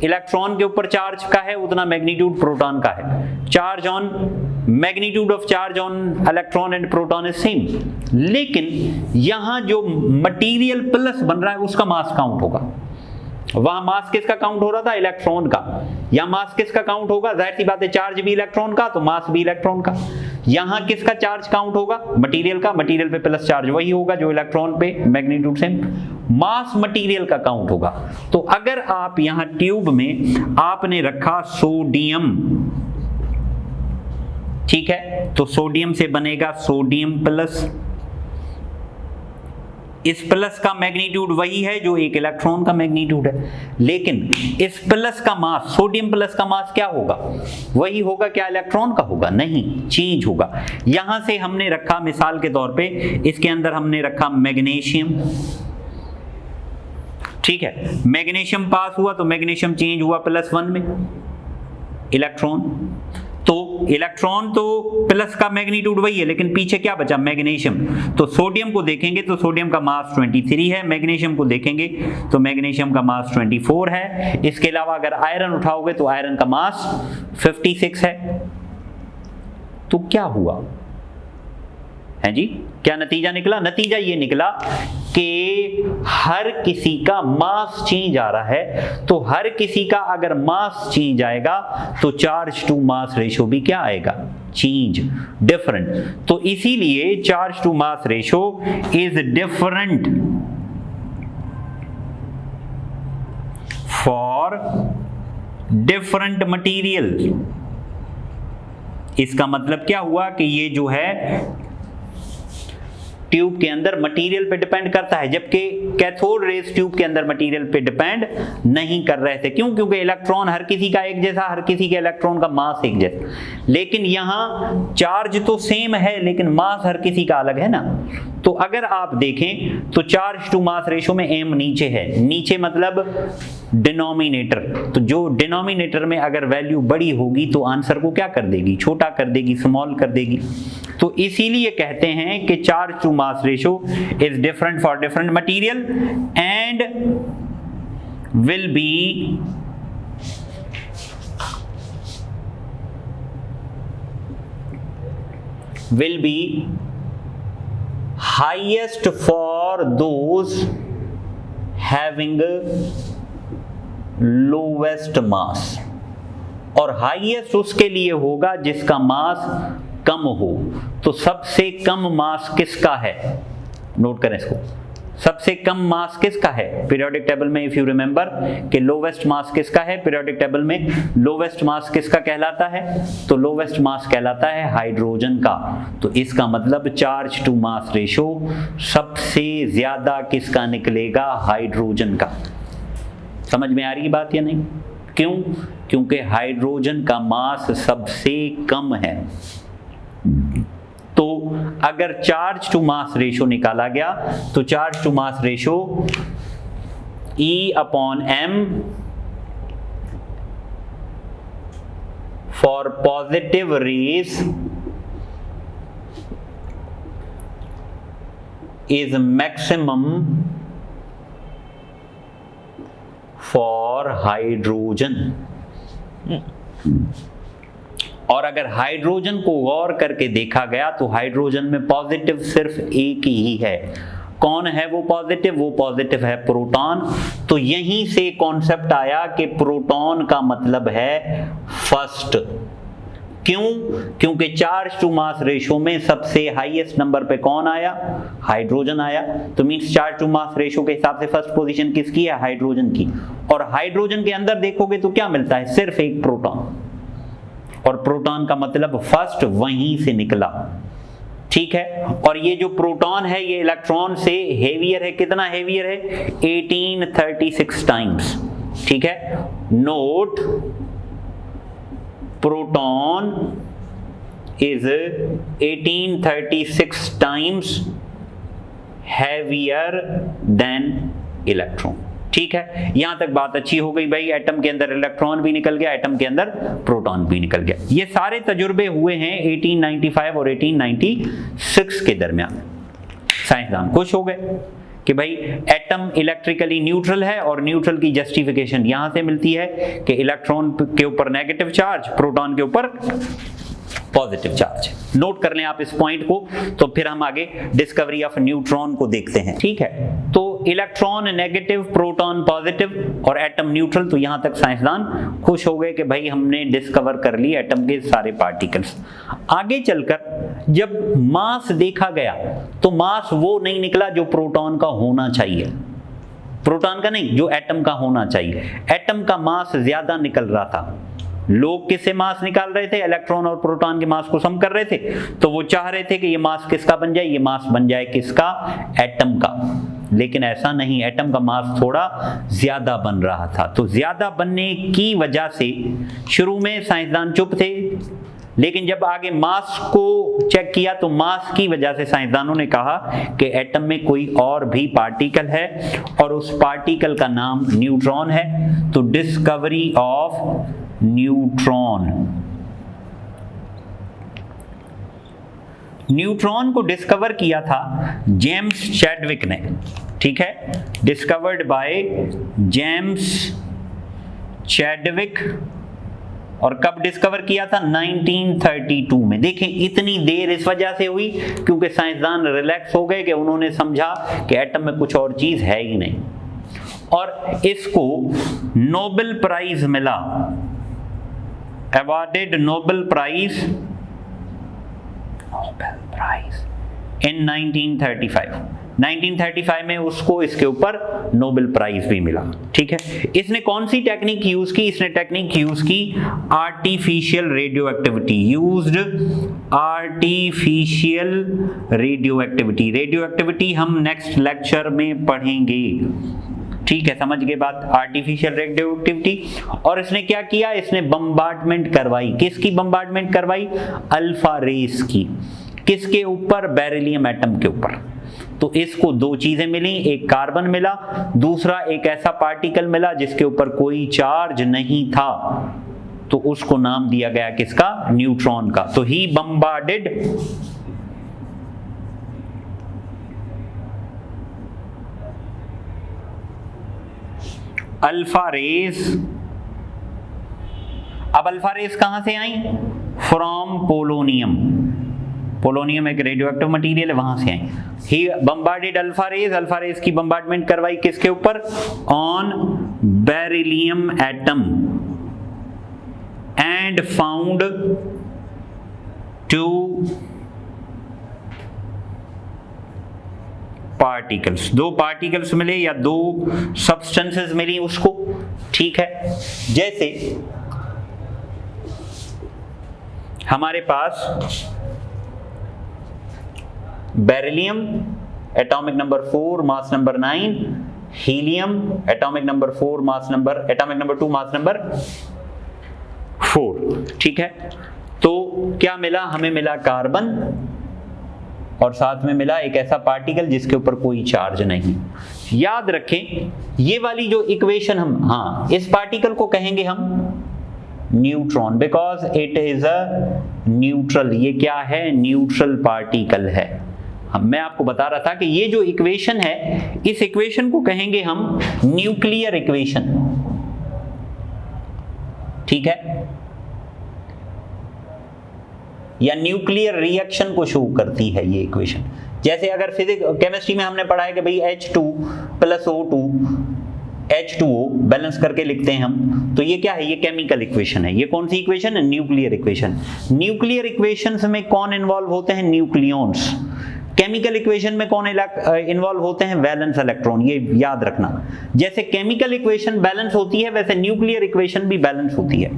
इलेक्ट्रॉन के ऊपर चार्ज का है उतना मैग्नीट्यूड प्रोटॉन का है। Charge on magnitude of charge on electron and proton is same, लेकिन यहां जो मटेरियल प्लस बन रहा है उसका मास काउंट होगा। वहां मास किसका काउंट हो रहा था? इलेक्ट्रॉन का। या मास किसका काउंट होगा? जाहिर सी बात है, चार्ज भी इलेक्ट्रॉन का तो मास भी इलेक्ट्रॉन का। यहां किसका चार्ज काउंट होगा? मटेरियल का। मटेरियल पे प्लस चार्ज वही होगा जो इलेक्ट्रॉन पे, मैग्नीट्यूड सेम। मास मटेरियल का काउंट होगा। तो अगर आप यहां ट्यूब में आपने रखा सोडियम, ठीक है, तो सोडियम से बनेगा सोडियम प्लस। इस प्लस का मैग्नीट्यूड वही है जो एक इलेक्ट्रॉन का मैग्नीट्यूड है, लेकिन इस प्लस का मास, सोडियम प्लस का मास क्या होगा? वही होगा क्या इलेक्ट्रॉन का होगा? नहीं, चेंज होगा। यहां से हमने रखा, मिसाल के तौर पे इसके अंदर हमने रखा मैग्नीशियम, ठीक है, मैग्नीशियम पास हुआ तो मैग्नीशियम चेंज हुआ +1 में, इलेक्ट्रॉन। तो इलेक्ट्रॉन तो प्लस का मैग्नीट्यूड वही है, लेकिन पीछे क्या बचा? मैग्नीशियम। तो सोडियम को देखेंगे तो सोडियम का मास 23 है, मैग्नीशियम को देखेंगे तो मैग्नीशियम का मास 24 है। इसके अलावा अगर आयरन उठाओगे तो आयरन का मास 56 है। तो क्या हुआ है जी? क्या नतीजा निकला? नतीजा ये निकला कि हर किसी का मास चेंज आ रहा है। तो हर किसी का अगर मास चेंज आएगा तो चार्ज टू मास रेशो भी क्या आएगा? Change, different. तो इसीलिए charge to mass ratio is different for different material. इसका मतलब क्या हुआ कि ये जो है ट्यूब के अंदर मटेरियल पे डिपेंड करता है, जबकि कैथोड रेज ट्यूब के अंदर मटेरियल पे डिपेंड नहीं कर रहे थे। क्यों? क्योंकि इलेक्ट्रॉन हर किसी का एक जैसा, हर किसी के इलेक्ट्रॉन का मास एक जैसा। लेकिन यहां चार्ज तो सेम है लेकिन मास हर किसी का अलग है ना। तो अगर आप देखें तो चार्ज टू मास रेशो में m नीचे है, नीचे मतलब डिनोमिनेटर। तो जो डिनोमिनेटर में अगर वैल्यू बड़ी होगी तो आंसर को क्या कर देगी? छोटा कर देगी, स्मॉल कर देगी। तो इसीलिए कहते हैं कि charge to mass ratio is different for different material and will be highest for those having lowest mass, और हाईएस्ट उसके लिए होगा जिसका मास कम हो। तो सबसे कम मास किसका है? नोट करें इसको, सबसे कम मास किसका है पीरियोडिक टेबल में? इफ यू रिमेंबर कि लोवेस्ट मास किसका है पीरियोडिक टेबल में? लोवेस्ट मास किसका कहलाता है? तो लोवेस्ट मास कहलाता है हाइड्रोजन का। तो इसका मतलब चार्ज टू मास रेशो सबसे ज्यादा किसका निकलेगा? हाइड्रोजन का। समझ में आ रही बात या नहीं? क्यों? क्योंकि हाइड्रोजन का मास सबसे कम है। तो अगर चार्ज टू मास रेशो निकाला गया तो charge to mass ratio E/m for positive rays is maximum for hydrogen. और अगर हाइड्रोजन को गौर करके देखा गया तो हाइड्रोजन में पॉजिटिव सिर्फ एक ही है। कौन है वो पॉजिटिव? वो पॉजिटिव है प्रोटॉन। तो यहीं से कॉन्सेप्ट आया कि प्रोटॉन का मतलब है फर्स्ट। क्यों? क्योंकि चार्ज टू मास रेशो में सबसे हाईएस्ट नंबर पे कौन आया? हाइड्रोजन आया। तो means charge to mass ratio के हिसाब से फर्स्ट पोजीशन किसकी है? हाइड्रोजन की। और हाइड्रोजन के अंदर देखोगे तो क्या मिलता है? सिर्फ एक प्रोटॉन। और प्रोटॉन का मतलब फर्स्ट वहीं से निकला, ठीक है। और ये जो प्रोटॉन है ये इलेक्ट्रॉन से हेवियर है। कितना हेवियर है? 1836 टाइम्स, ठीक है। Note, proton is 1836 times heavier than electron, ठीक है। यहां तक बात अच्छी हो गई भाई। एटम के अंदर इलेक्ट्रॉन भी निकल गया, एटम के अंदर प्रोटॉन भी निकल गया। ये सारे तजुर्बे हुए हैं 1895 और 1896 के दरमियान। साइंसदान खुश हो गए कि भाई एटम इलेक्ट्रिकली न्यूट्रल है, और न्यूट्रल की जस्टिफिकेशन यहां से मिलती है कि इलेक्ट्रॉन के ऊपर नेगेटिव चार्ज, प्रोटॉन के ऊपर पॉजिटिव चार्ज। नोट कर लें आप इस पॉइंट को। तो फिर हम आगे डिस्कवरी ऑफ न्यूट्रॉन को देखते हैं, ठीक है। तो इलेक्ट्रॉन नेगेटिव, प्रोटॉन पॉजिटिव और एटम न्यूट्रल। तो यहां तक साइंसदान खुश हो गए कि भाई हमने डिस्कवर कर ली एटम के सारे पार्टिकल्स। आगे चलकर जब मास देखा गया तो मास वो नहीं निकला जो प्रोटॉन का होना चाहिए, प्रोटॉन का नहीं, जो एटम का होना चाहिए। एटम का मास ज्यादा निकल रहा था। लोग किससे मास निकाल रहे थे? इलेक्ट्रॉन और प्रोटॉन के मास को सम कर रहे थे। तो वो चाह रहे थे कि ये मास किसका बन जाए? ये मास बन जाए किसका? एटम का। लेकिन ऐसा नहीं, एटम का मास थोड़ा ज्यादा बन रहा था। तो ज्यादा बनने की वजह से शुरू में साइंसदान चुप थे, लेकिन जब आगे मास को चेक किया तो मास की वजह से साइंसदानों ने कहा कि एटम में कोई और भी पार्टिकल है और उस पार्टिकल का नाम न्यूट्रॉन है। तो डिस्कवरी ऑफ न्यूट्रॉन, न्यूट्रॉन को डिस्कवर किया था जेम्स चैडविक ने, ठीक है, डिस्कवर्ड बाय जेम्स चैडविक। और कब डिस्कवर किया था? 1932 में। देखें इतनी देर इस वजह से हुई क्योंकि साइंसदान रिलैक्स हो गए कि उन्होंने समझा कि एटम में कुछ और चीज है ही नहीं। और इसको नोबेल प्राइज मिला, awarded Nobel Prize in 1935। 1935 में उसको इसके ऊपर नोबेल प्राइज भी मिला, ठीक है। इसने कौन सी टेक्निक यूज की? इसने टेक्निक यूज की artificial radio activity, used artificial radio activity. Radio activity हम नेक्स्ट लेक्चर में पढ़ेंगे, ठीक है, समझ गए बात, आर्टिफिशियल रेडियो एक्टिविटी। और इसने क्या किया? इसने बम्बार्डमेंट करवाई। किसकी बम्बार्डमेंट करवाई? अल्फा रेस की। किसके ऊपर? बेरिलियम एटम के ऊपर। तो इसको दो चीजें मिली, एक कार्बन मिला, दूसरा एक ऐसा पार्टिकल मिला जिसके ऊपर कोई चार्ज नहीं था, तो उसको नाम दिया गया किसका? न्यूट्रॉन का। तो ही बम्बार्डेड अल्फा रेस। अब अल्फा रेस कहां से आई? From polonium. पोलोनियम एक रेडियो एक्टिव मटीरियल है, वहां से आई। He bombarded alpha rays. Alpha rays की बम्बार्डमेंट करवाई किसके ऊपर? On beryllium atom and found two particles. दो पार्टिकल्स मिले या दो सब्सटेंसेस मिली उसको, ठीक है। जैसे हमारे पास beryllium atomic number 4 mass number 9, helium atomic number 4 mass number, atomic number 2 mass number 4, ठीक है। तो क्या मिला? हमें मिला कार्बन और साथ में मिला एक ऐसा पार्टिकल जिसके ऊपर कोई चार्ज नहीं। याद रखें ये वाली जो इक्वेशन हम, हाँ, इस पार्टिकल को कहेंगे हम neutron, because it is a neutral. ये क्या है? न्यूट्रल पार्टिकल है। मैं आपको बता रहा था कि ये जो इक्वेशन है, इस इक्वेशन को कहेंगे हम न्यूक्लियर इक्वेशन, ठीक है, या न्यूक्लियर रिएक्शन को शो करती है ये इक्वेशन। जैसे अगर फिजिक्स केमिस्ट्री में हमने पढ़ा है कि भाई H2 + O2 H2O बैलेंस करके लिखते हैं हम, तो ये क्या है? ये केमिकल इक्वेशन है। ये कौन सी इक्वेशन है? Nuclear equation. न्यूक्लियर इक्वेशंस में कौन इन्वॉल्व होते हैं? न्यूक्लियॉन्स। केमिकल इक्वेशन में कौन इन्वॉल्व होते हैं? Valence electron. ये याद रखना, जैसे केमिकल इक्वेशन बैलेंस होती है वैसे न्यूक्लियर इक्वेशन भी बैलेंस होती है।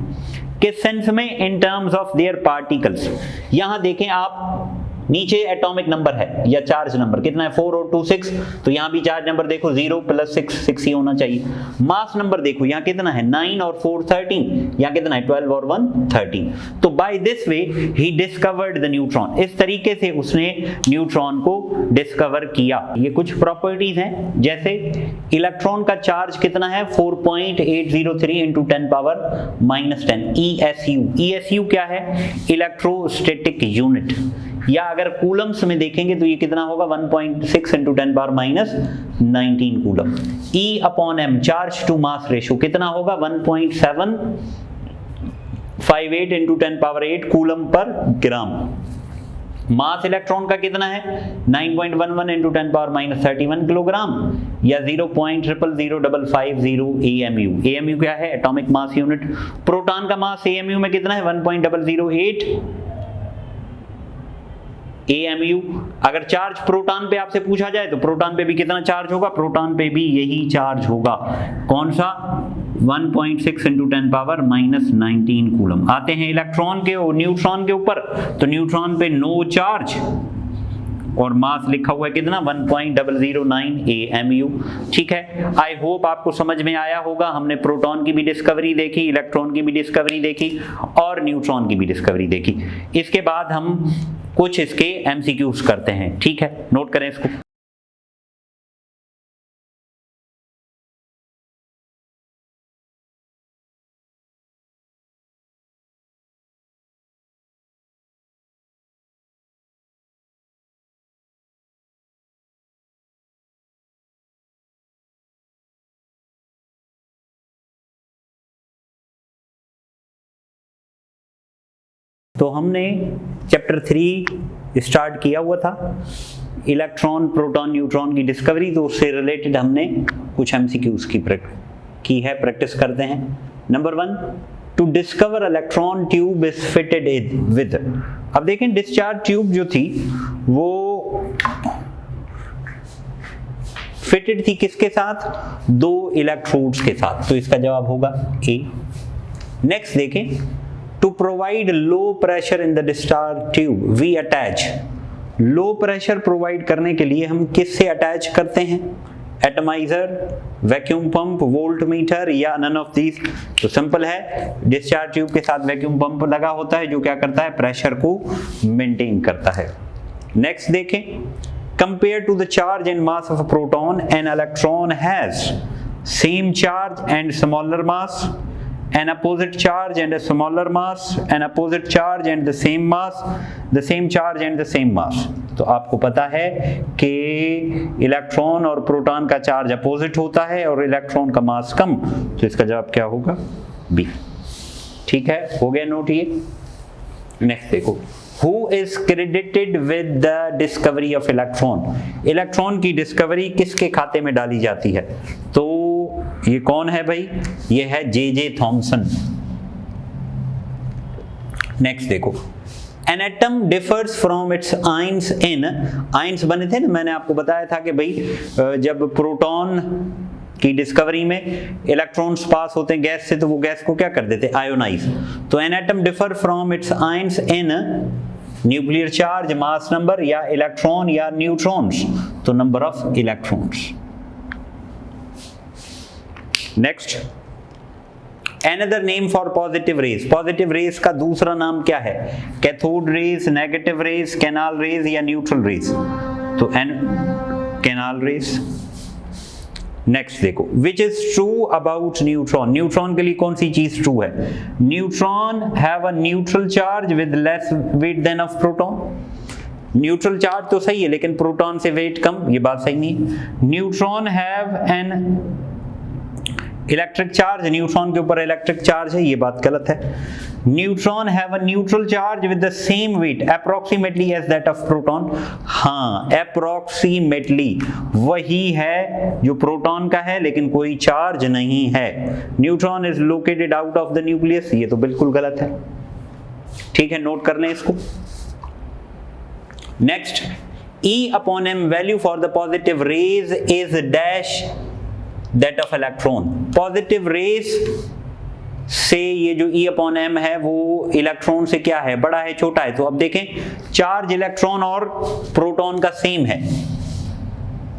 किस सेंस में? In terms of their particles. यहां देखें आप, नीचे एटॉमिक नंबर है या चार्ज नंबर कितना है? 4 और 2 6। तो यहां भी चार्ज नंबर देखो 0 + 6 6 ही होना चाहिए। मास नंबर देखो यहां कितना है? 9 और 4 13। यहां कितना है? 12 और 1 13। तो by this way he discovered the neutron. इस तरीके से उसने न्यूट्रॉन को डिस्कवर किया। ये कुछ प्रॉपर्टीज हैं, जैसे इलेक्ट्रॉन का चार्ज कितना है? 4.803 × 10⁻⁻10 ESU। ESU क्या है? Electrostatic unit. या अगर कूलम्स में देखेंगे तो ये कितना होगा? 1.6 × 10⁻19 coulomb. E/m charge to mass ratio कितना होगा? 1.758 × 10⁸ कूलम पर ग्राम। मास इलेक्ट्रॉन का कितना है 9.11 इंटू 10⁻³ किलोग्राम या 0.000550 AMU। AMU क्या है? Atomic mass unit. प्रोटॉन का मास AMU में कितना है 1.008 AMU। अगर चार्ज प्रोटॉन पे आपसे पूछा जाए तो प्रोटॉन पे भी कितना चार्ज होगा? प्रोटॉन पे भी यही चार्ज होगा। कौन सा? 1.6 इंटू 10⁻⁻19 कूलम। आते हैं इलेक्ट्रॉन के और न्यूट्रॉन के ऊपर, तो न्यूट्रॉन पे नो चार्ज और मास लिखा हुआ है कितना 1.009 AMU। ठीक है, आई होप आपको समझ में आया होगा। हमने प्रोटॉन की भी डिस्कवरी देखी, इलेक्ट्रॉन की भी डिस्कवरी देखी और न्यूट्रॉन की भी डिस्कवरी देखी। इसके बाद हम कुछ इसके MCQs करते हैं। ठीक है, नोट करें इसको। तो हमने चैप्टर 3 स्टार्ट किया हुआ था, इलेक्ट्रॉन प्रोटॉन न्यूट्रॉन की डिस्कवरी। तो उससे रिलेटेड हमने कुछ MCQs की है, प्रैक्टिस करते हैं। Number 1, to discover electron tube is fitted with. अब देखें डिस्चार्ज ट्यूब जो थी वो फिटेड थी किसके साथ? 2 इलेक्ट्रोड्स के साथ। तो इसका जवाब होगा A। नेक्स्ट देखें, to provide low pressure in the discharge tube we attach. Low pressure provide करने के लिए हम किससे अटैच करते हैं? Atomiser, vacuum pump, voltmeter या नन ऑफ दीज। तो सिंपल है, डिस्चार्ज ट्यूब के साथ वैक्यूम पंप लगा होता है जो क्या करता है? प्रेशर को मेंटेन करता है। नेक्स्ट देखें, compare to the charge and mass of a proton an electron has same charge and smaller mass, an opposite charge and a smaller mass, an opposite charge and the same mass, the same charge and the same mass। तो आपको पता है कि इलेक्ट्रॉन और प्रोटॉन का चार्ज अपोजिट होता है और इलेक्ट्रॉन का मास कम। तो इसका जवाब क्या होगा? B। ठीक है, हो गया नोट ये। नेक्स्ट देखो, Who is credited with the discovery of electron? Electron की डिस्कवरी किसके खाते में डाली जाती है? तो ये कौन है भाई? ये है J.J. थॉमसन। नेक्स्ट देखो, An atom differs from its ions in। Ions बने थे ना, मैंने आपको बताया था कि भाई जब प्रोटॉन की डिस्कवरी में इलेक्ट्रॉन्स पास होते हैं गैस से, तो वो गैस को क्या कर देते? आयोनाइज। तो an atom differ from its ions in nuclear charge, mass number या इलेक्ट्रॉन या न्यूट्रॉन्स। तो number of electrons. Next, Another name for positive rays। Positive rays का दूसरा नाम क्या है? Cathode rays, negative rays, canal rays या न्यूट्रल रेज। तो कैनाल रेज। नेक्स्ट देखो, which is true about neutron. Neutron के लिए कौन सी चीज ट्रू है? Neutron have a neutral charge with less weight than of proton. Neutral charge तो सही है लेकिन प्रोटॉन से वेट कम, ये बात सही नहीं है। Neutron have an electric charge, neutron के ऊपर इलेक्ट्रिक चार्ज है, ये बात गलत है। Neutron have a neutral charge with the same weight approximately as that of proton. हाँ, अप्रोक्सीमेटली वही है जो प्रोटॉन का है लेकिन कोई चार्ज नहीं है। Neutron is located out of the nucleus, ये तो बिल्कुल गलत है। ठीक है, नोट कर लें इसको। Next, E/m value for the positive rays is dash that of electron. Positive raise से ये जो E/m है वो इलेक्ट्रॉन से क्या है? बड़ा है, छोटा है? तो अब देखें, चार्ज इलेक्ट्रॉन और प्रोटॉन का सेम है,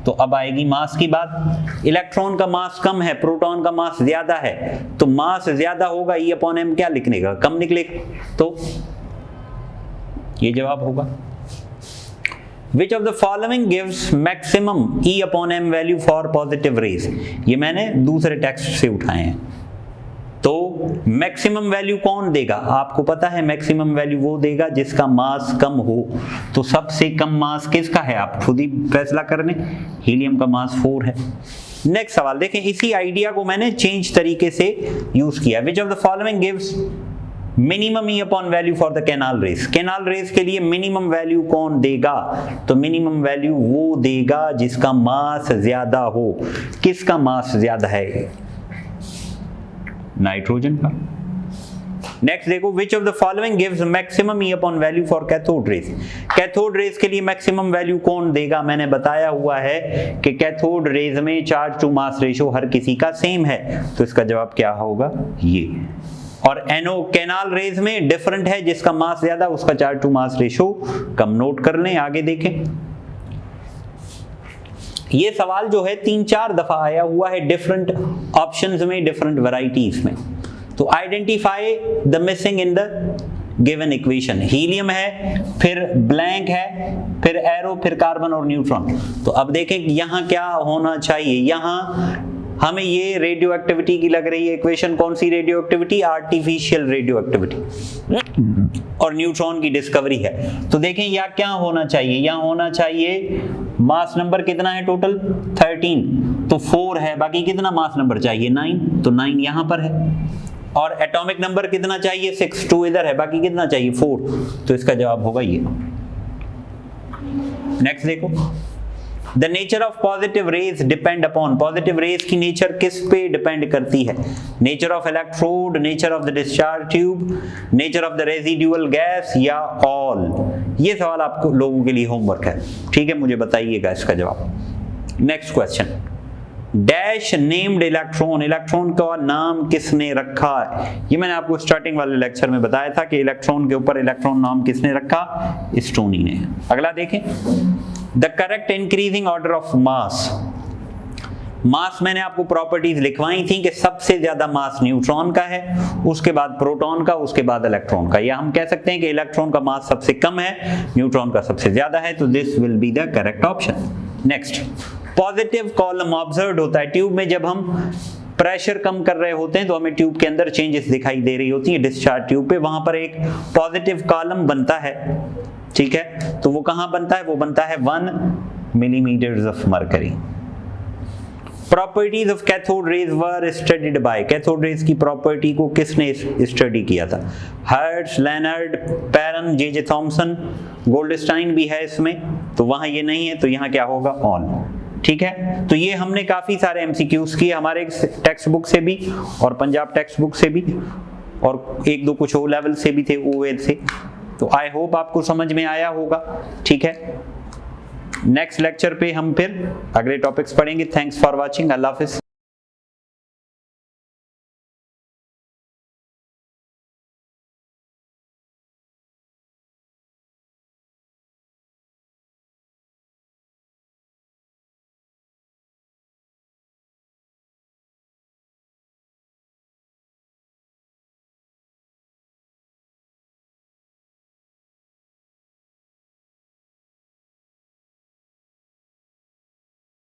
तो अब आएगी मास की बात। इलेक्ट्रॉन का मास कम है, प्रोटॉन का मास ज्यादा है, तो मास ज्यादा होगा, E/m क्या लिखने का? कम निकलेगा। तो ये जवाब होगा। Which of the following gives maximum E/m value for positive rays? ये मैंने दूसरे टेक्स्ट से उठाए हैं। तो मैक्सिमम वैल्यू कौन देगा? आपको पता है मैक्सिमम वैल्यू वो देगा जिसका मास कम हो। तो सबसे कम मास किसका है? आप खुद ही फैसला कर लें। हीलियम का मास 4 है। नेक्स्ट सवाल देखें, इसी आइडिया को मैंने चेंज तरीके से यूज किया। Which of the following gives minimum e upon value for the canal rays, canal rays के लिए मिनिमम वैल्यू कौन देगा? तो मिनिमम वैल्यू वो देगा जिसका मास ज्यादा हो। किसका मास ज्यादा है? नाइट्रोजन का। नेक्स्ट देखो, which of the following gives maximum E upon value for cathode rays, cathode rays के लिए मैक्सिमम वैल्यू कौन देगा? मैंने बताया हुआ है कि कैथोड रेस में चार्ज टू मास रेशो हर किसी का सेम है, तो इसका जवाब क्या होगा? ये। और एनो कैनाल रेस में डिफरेंट है, जिसका मास ज्यादा उसका चार्ज टू मास रेशो कम। नोट कर लें, आगे देखें। ये सवाल जो है 3-4 दफा आया हुआ है डिफरेंट ऑप्शंस में, डिफरेंट वैरायटीज में। तो identify the missing in the given equation. Helium है, फिर ब्लैंक है, फिर एरो, फिर कार्बन और न्यूट्रॉन। तो अब देखें यहाँ क्या होना चाहिए। यहाँ हमें ये रेडियो एक्टिविटी की लग रही है इक्वेशन। कौन सी radioactivity? Artificial radioactivity, और न्यूट्रॉन की डिस्कवरी है। तो देखें यहाँ क्या होना चाहिए, यहाँ होना चाहिए मास नंबर कितना है टोटल? 13, तो 4 है, बाकी कितना मास नंबर चाहिए? 9, तो 9 यहाँ पर है। और एटॉमिक नंबर कितना चाहिए? 6, 2 इधर है, बाकी कितना चाहिए? 4, तो इसका जवाब होगा ये। नेक्स्ट देखो, the nature of positive raise depend upon, positive raise की नेचर किस पे डिपेंड करती है? Nature of electrode, nature of the discharge tube, nature of the residual gas, या ऑल? ये सवाल आपको लोगों के लिए होमवर्क है, ठीक है, मुझे बताइएगा इसका जवाब। Next question, dash named electron, electron का नाम किसने रखा है? ये मैंने आपको स्टार्टिंग वाले लेक्चर में बताया था कि इलेक्ट्रॉन के ऊपर इलेक्ट्रॉन नाम किसने रखा? स्टोनी ने। अगला देखें, the correct increasing order of mass. Mass मैंने आपको प्रॉपर्टीज लिखवाई थी कि सबसे ज्यादा मास न्यूट्रॉन का है, उसके बाद प्रोटॉन का, उसके बाद इलेक्ट्रॉन का। या हम कह सकते हैं कि इलेक्ट्रॉन का मास सबसे कम है, न्यूट्रॉन का सबसे ज्यादा है, तो this will be the correct option. Next, positive column observe होता है ट्यूब में। जब हम प्रेशर कम कर रहे होते हैं तो हमें ट्यूब के अंदर चेंजेस दिखाई दे रही होती है डिस्चार्ज ट्यूब पे, वहां पर एक पॉजिटिव कॉलम बनता है, ठीक है। तो वो कहां बनता है? वो बनता है 1 millimetre of mercury. Properties of cathode rays were studied by, cathode rays की प्रॉपर्टी को किसने स्टडी किया था? Hertz, Leonard, barren, J Thomson, Goldstein भी है इसमें, तो वहां ये नहीं है, तो यहाँ क्या होगा? ऑन, ठीक है। तो ये हमने काफी सारे एमसीक्यूज किए हमारे टेक्स्ट बुक से भी और पंजाब टेक्स्ट बुक से भी, और 1-2 कुछ ओ लेवल से भी थे, ओवेल से। तो आई होप आपको समझ में आया होगा, ठीक है। नेक्स्ट लेक्चर पे हम फिर अगले टॉपिक्स पढ़ेंगे। Thanks for watching, Allah Hafiz.